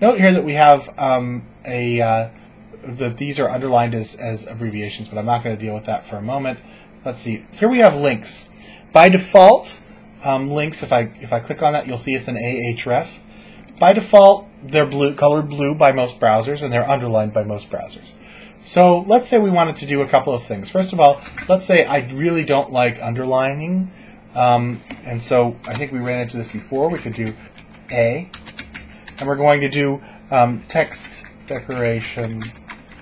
Note here that we have that these are underlined as abbreviations, but I'm not going to deal with that for a moment. Let's see. Here we have links. By default, links, if I click on that, you'll see it's an Ahref. By default, they're colored blue by most browsers, and they're underlined by most browsers. So let's say we wanted to do a couple of things. First of all, let's say I really don't like underlining, and so I think we ran into this before. We could do A, and we're going to do text decoration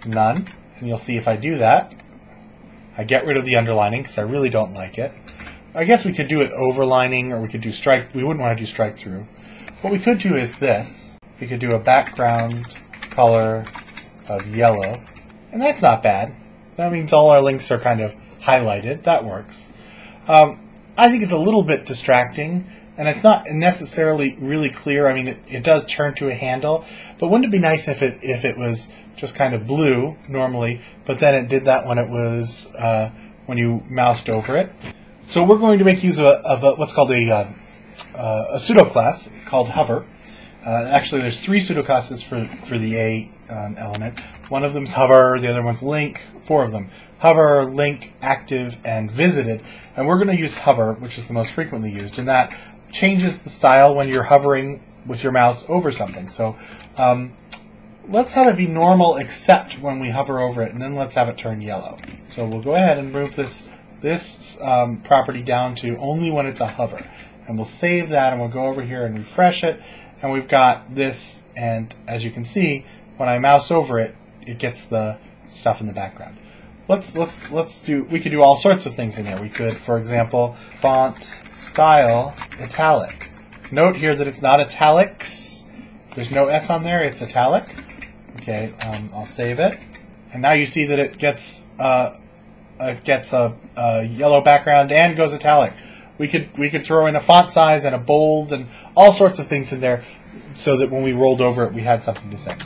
none, and you'll see if I do that, I get rid of the underlining because I really don't like it. I guess we could do it overlining, or we could do strike. We wouldn't want to do strike through. What we could do is this. We could do a background color of yellow, and that's not bad. That means all our links are kind of highlighted. That works. I think it's a little bit distracting, and it's not necessarily really clear. I mean, it does turn to a handle, but wouldn't it be nice if it was just kind of blue normally, but then it did that when it was when you moused over it? So we're going to make use of what's called a pseudo class called hover. Actually, there's 3 pseudo classes for the A element. One of them's hover, the other one's link, 4 of them. Hover, link, active, and visited. And we're going to use hover, which is the most frequently used, and that changes the style when you're hovering with your mouse over something. So let's have it be normal except when we hover over it, and then let's have it turn yellow. So we'll go ahead and move this property down to only when it's a hover. And we'll save that, and we'll go over here and refresh it, and we've got this, and as you can see, when I mouse over it, it gets the stuff in the background. We could do all sorts of things in there. We could, for example, font style italic. Note here that it's not italics. There's no S on there, it's italic. Okay, I'll save it. And now you see that it gets a yellow background and goes italic. We could throw in a font size and a bold and all sorts of things in there so that when we rolled over it, we had something to say.